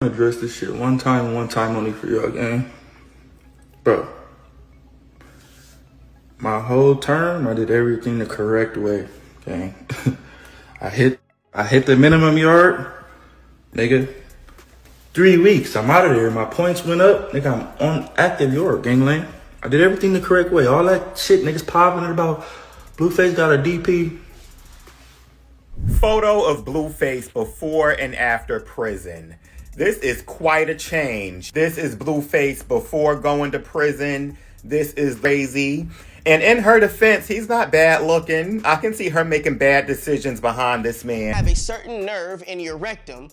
Address this shit one time only for y'all, gang. Bro, my whole term, I did everything the correct way, gang. I hit the minimum yard, nigga. 3 weeks, I'm out of there. My points went up, nigga. I'm on active yard, gangland. I did everything the correct way. All that shit niggas popping about Blueface got a DP. Photo of Blueface before and after prison. This is quite a change. This is Blueface before going to prison. This is crazy. And in her defense, he's not bad looking. I can see her making bad decisions behind this man. Have a certain nerve in your rectum,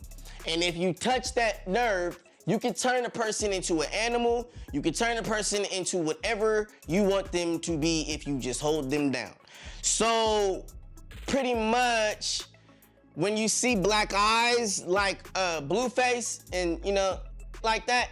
and if you touch that nerve, you can turn a person into an animal. You can turn a person into whatever you want them to be if you just hold them down. So pretty much when you see black eyes like Blueface and, you know, like that,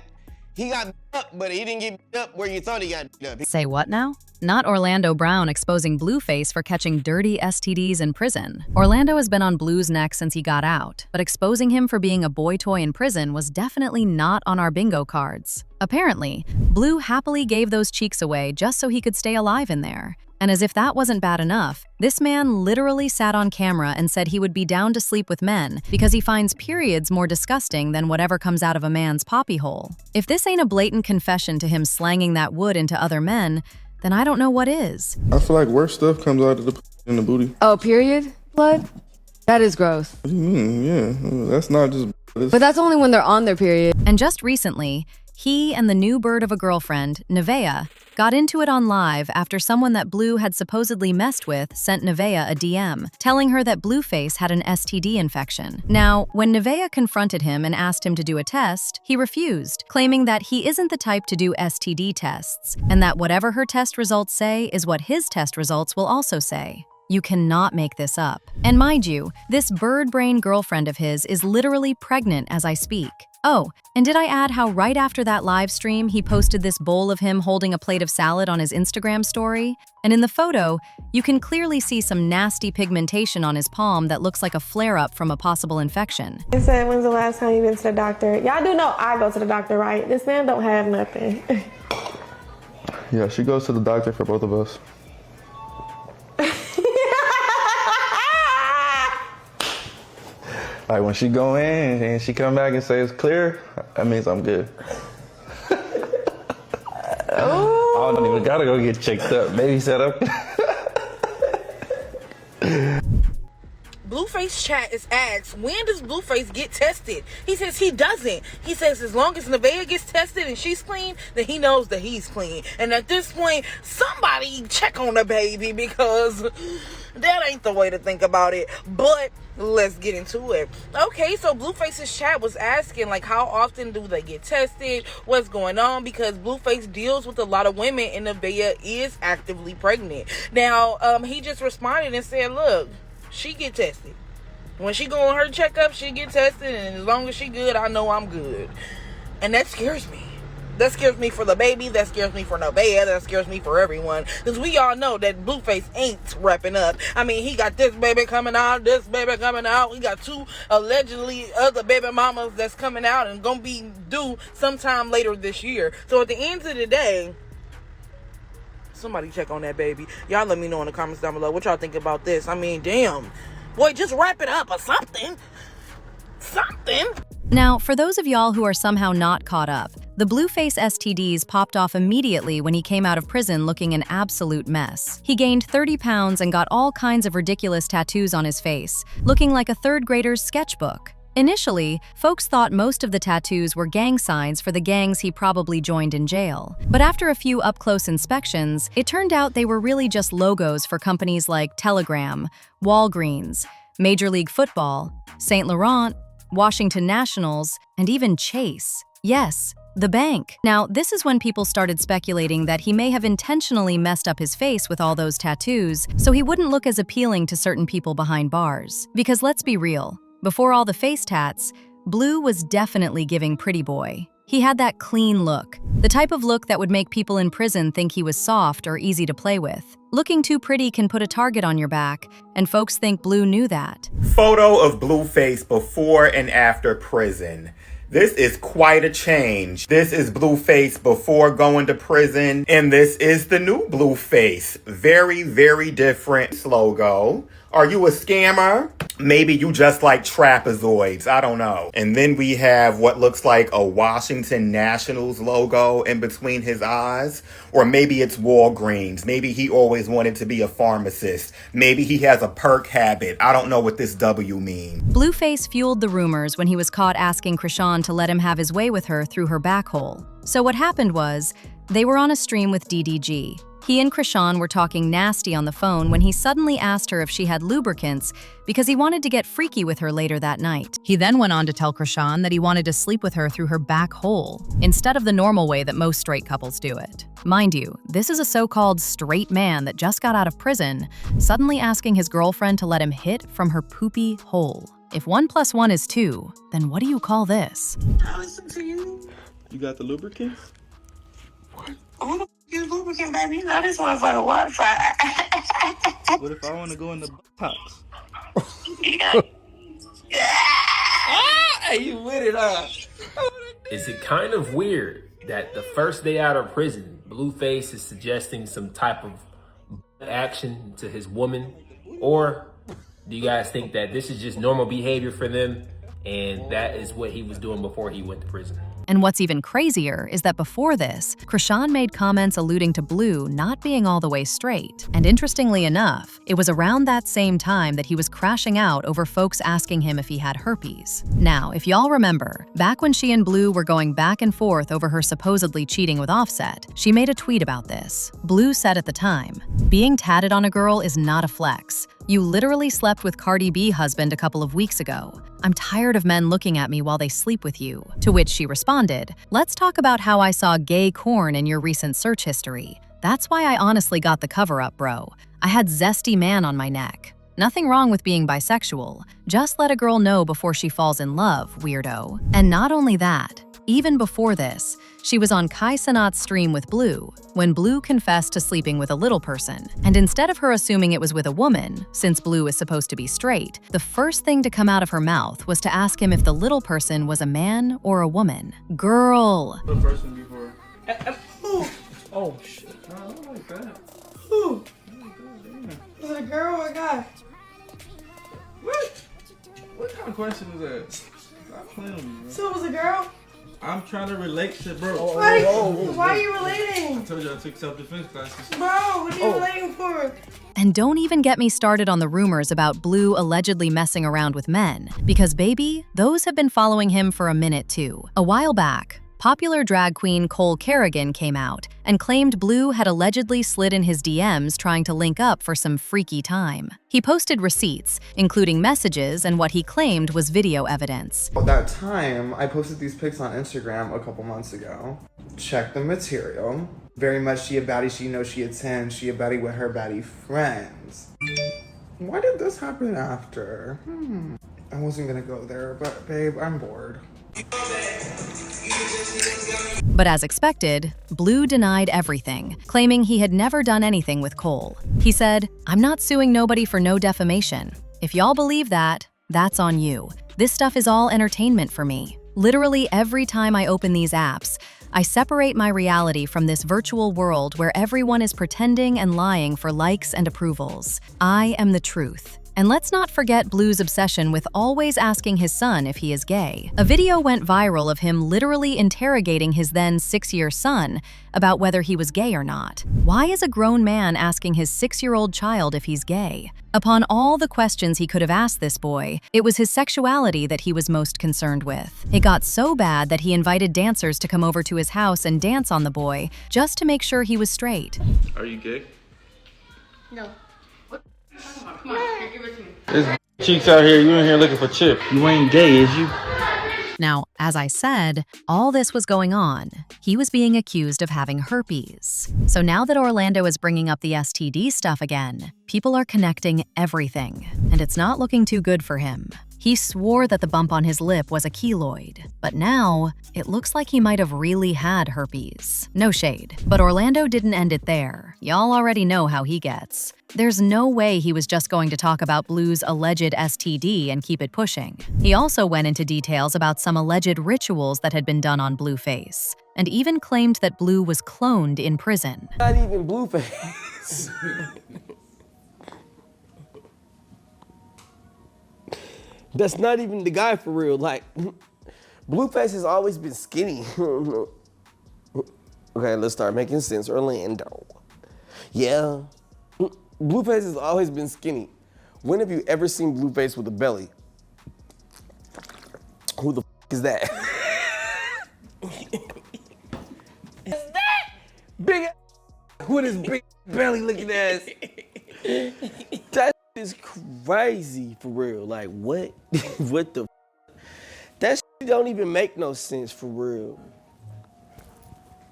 he got beat up, but he didn't get beat up where you thought he got beat up. Say what now? Not Orlando Brown exposing Blueface for catching dirty STDs in prison. Orlando has been on Blue's neck since he got out, but exposing him for being a boy toy in prison was definitely not on our bingo cards. Apparently, Blue happily gave those cheeks away just so he could stay alive in there. And as if that wasn't bad enough, this man literally sat on camera and said he would be down to sleep with men because he finds periods more disgusting than whatever comes out of a man's poppy hole. If this ain't a blatant confession to him slanging that wood into other men, then I don't know what is. I feel like worse stuff comes out of in the booty. Oh, period blood? That is gross. What do you mean? Yeah, that's not just... But that's only when they're on their period. And just recently, he and the new bird of a girlfriend, Nevaeh, got into it on live after someone that Blue had supposedly messed with sent Nevaeh a DM, telling her that Blueface had an STD infection. Now, when Nevaeh confronted him and asked him to do a test, he refused, claiming that he isn't the type to do STD tests, and that whatever her test results say is what his test results will also say. You cannot make this up. And mind you, this bird brain girlfriend of his is literally pregnant as I speak. Oh, and did I add how right after that live stream, he posted this bowl of him holding a plate of salad on his Instagram story? And in the photo, you can clearly see some nasty pigmentation on his palm that looks like a flare-up from a possible infection. They said, when's the last time you been to the doctor? Y'all do know I go to the doctor, right? This man don't have nothing. Yeah, she goes to the doctor for both of us. Like when she go in and she come back and say it's clear, that means I'm good. I don't even gotta go get checked up. Baby set up. Blueface chat is asked, when does Blueface get tested? He says he doesn't. He says as long as Nevaeh gets tested and she's clean, then he knows that he's clean. And at this point, somebody check on the baby because that ain't the way to think about it. But let's get into it. Okay, so Blueface's chat was asking, like, how often do they get tested? What's going on? Because Blueface deals with a lot of women and Nevaeh is actively pregnant. Now, he just responded and said, look, she get tested. When she go on her checkup, she get tested, and as long as she good, I know I'm good. And that scares me. That scares me for the baby. That scares me for Nevaeh. That scares me for everyone. Because we all know that Blueface ain't wrapping up. I mean, he got this baby coming out, this baby coming out. He got 2 allegedly other baby mamas that's coming out and gonna be due sometime later this year. So at the end of the day, somebody check on that baby. Y'all let me know in the comments down below what y'all think about this. I mean, damn. Boy, just wrap it up or something. Something. Now, for those of y'all who are somehow not caught up, the Blueface STDs popped off immediately when he came out of prison looking an absolute mess. He gained 30 pounds and got all kinds of ridiculous tattoos on his face, looking like a third grader's sketchbook. Initially, folks thought most of the tattoos were gang signs for the gangs he probably joined in jail. But after a few up-close inspections, it turned out they were really just logos for companies like Telegram, Walgreens, Major League Football, St. Laurent, Washington Nationals, and even Chase. Yes, the bank. Now, this is when people started speculating that he may have intentionally messed up his face with all those tattoos so he wouldn't look as appealing to certain people behind bars. Because let's be real, before all the face tats, Blue was definitely giving pretty boy. He had that clean look, the type of look that would make people in prison think he was soft or easy to play with. Looking too pretty can put a target on your back, and folks think Blue knew that. Photo of Blueface before and after prison. This is quite a change. This is Blueface before going to prison, and this is the new Blueface. Very, very different logo. Are you a scammer? Maybe you just like trapezoids. I don't know. And then we have what looks like a Washington Nationals logo in between his eyes. Or maybe it's Walgreens. Maybe he always wanted to be a pharmacist. Maybe he has a perk habit. I don't know what this W means. Blueface fueled the rumors when he was caught asking Krishan to let him have his way with her through her back hole. So what happened was, they were on a stream with DDG. He and Krishan were talking nasty on the phone when he suddenly asked her if she had lubricants because he wanted to get freaky with her later that night. He then went on to tell Krishan that he wanted to sleep with her through her back hole, instead of the normal way that most straight couples do it. Mind you, this is a so-called straight man that just got out of prison, suddenly asking his girlfriend to let him hit from her poopy hole. If 1 + 1 is 2, then what do you call this? I listen to you. You got the lubricants? Who the you lubricant, baby? You know this one for the Wi-Fi. What if I want to go in the box? Yeah. Hey, you with it, huh? Is it kind of weird that the first day out of prison, Blueface is suggesting some type of action to his woman? Or do you guys think that this is just normal behavior for them and that is what he was doing before he went to prison? And what's even crazier is that before this, Krishan made comments alluding to Blue not being all the way straight. And interestingly enough, it was around that same time that he was crashing out over folks asking him if he had herpes. Now, if y'all remember, back when she and Blue were going back and forth over her supposedly cheating with Offset, she made a tweet about this. Blue said at the time, "Being tatted on a girl is not a flex. You literally slept with Cardi B husband a couple of weeks ago. I'm tired of men looking at me while they sleep with you." To which she responded, "Let's talk about how I saw gay corn in your recent search history. That's why I honestly got the cover up, bro. I had zesty man on my neck. Nothing wrong with being bisexual. Just let a girl know before she falls in love, weirdo." And not only that, even before this, she was on Kai Cenat's stream with Blue, when Blue confessed to sleeping with a little person. And instead of her assuming it was with a woman, since Blue is supposed to be straight, the first thing to come out of her mouth was to ask him if the little person was a man or a woman. Girl. The person before. Oh, shit. No, I don't like that. Who? Is it a girl or a guy? What kind of question is that? Stop playing with me, bro. So it was a girl? I'm trying to relate to bro. Why are you relating? I told you I took self-defense classes. Bro, what are you relating for? And don't even get me started on the rumors about Blue allegedly messing around with men, because baby, those have been following him for a minute too. A while back, popular drag queen Cole Kerrigan came out and claimed Blue had allegedly slid in his DMs trying to link up for some freaky time. He posted receipts, including messages and what he claimed was video evidence. At that time, I posted these pics on Instagram a couple months ago. Check the material. Very much she a baddie, she knows she a 10, she a baddie with her baddie friends. Why did this happen after? I wasn't gonna go there, but babe, I'm bored. But as expected, Blue denied everything, claiming he had never done anything with Cole. He said, "I'm not suing nobody for no defamation. If y'all believe that, that's on you. This stuff is all entertainment for me. Literally every time I open these apps, I separate my reality from this virtual world where everyone is pretending and lying for likes and approvals. I am the truth." And let's not forget Blue's obsession with always asking his son if he is gay. A video went viral of him literally interrogating his then 6-year son about whether he was gay or not. Why is a grown man asking his 6-year-old child if he's gay? Upon all the questions he could have asked this boy, it was his sexuality that he was most concerned with. It got so bad that he invited dancers to come over to his house and dance on the boy just to make sure he was straight. Are you gay? No. There's cheeks out here, you in here looking for chip. You ain't gay, is you? Now, as I said, all this was going on. He was being accused of having herpes. So now that Orlando is bringing up the STD stuff again, people are connecting everything, and it's not looking too good for him. He swore that the bump on his lip was a keloid, but now it looks like he might have really had herpes. No shade. But Orlando didn't end it there. Y'all already know how he gets. There's no way he was just going to talk about Blue's alleged STD and keep it pushing. He also went into details about some alleged rituals that had been done on Blueface, and even claimed that Blue was cloned in prison. Not even Blueface. That's not even the guy for real. Like, Blueface has always been skinny. Okay, let's start making sense. Orlando. Yeah. Blueface has always been skinny. When have you ever seen Blueface with a belly? Who the is that? Is that big ass with his big belly looking ass? That is crazy for real. Like what? What the? That shit don't even make no sense for real.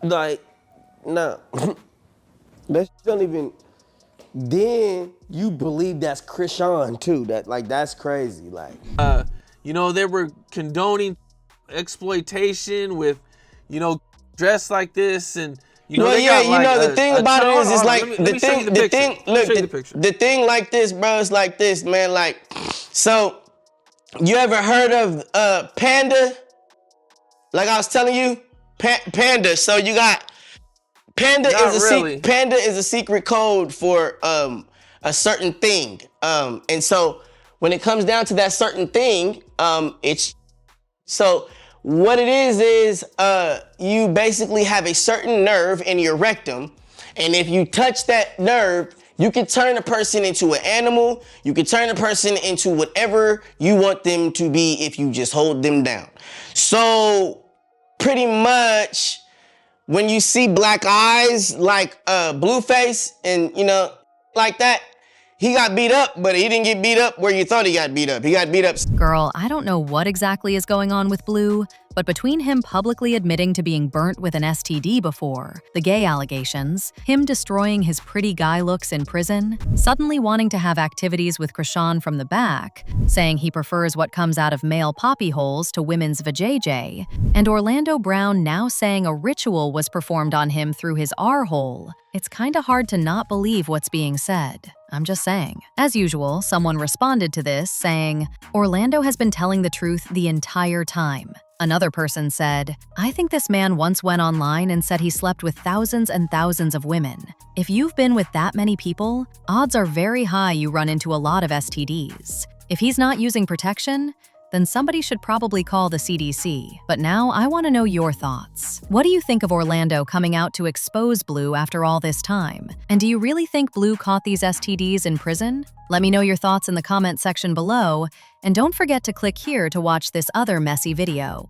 Like, nah. That shit don't even. Then you believe that's Krishan too. That's crazy. Like, you know, they were condoning exploitation with, you know, dressed like this, and you know, well, they yeah, got, like, you know, the thing about it is like the thing like this, bro. It's like this, man. Like, so you ever heard of Panda? Like I was telling you, Panda. So you got. Panda is a secret code for a certain thing, and so when it comes down to that certain thing, it's so what it is you basically have a certain nerve in your rectum, and if you touch that nerve, you can turn a person into an animal. You can turn a person into whatever you want them to be if you just hold them down. So pretty much. When you see black eyes like Blueface and, you know, like that, he got beat up, but he didn't get beat up where you thought he got beat up. He got beat up. Girl, I don't know what exactly is going on with Blue, but between him publicly admitting to being burnt with an STD before, the gay allegations, him destroying his pretty guy looks in prison, suddenly wanting to have activities with Krishan from the back, saying he prefers what comes out of male poppy holes to women's vajayjay, and Orlando Brown now saying a ritual was performed on him through his R-hole, it's kinda hard to not believe what's being said. I'm just saying. As usual, someone responded to this saying, Orlando has been telling the truth the entire time. Another person said, I think this man once went online and said he slept with thousands and thousands of women. If you've been with that many people, odds are very high you run into a lot of STDs. If he's not using protection, then somebody should probably call the CDC. But now I want to know your thoughts. What do you think of Orlando coming out to expose Blue after all this time? And do you really think Blue caught these STDs in prison? Let me know your thoughts in the comment section below, and don't forget to click here to watch this other messy video.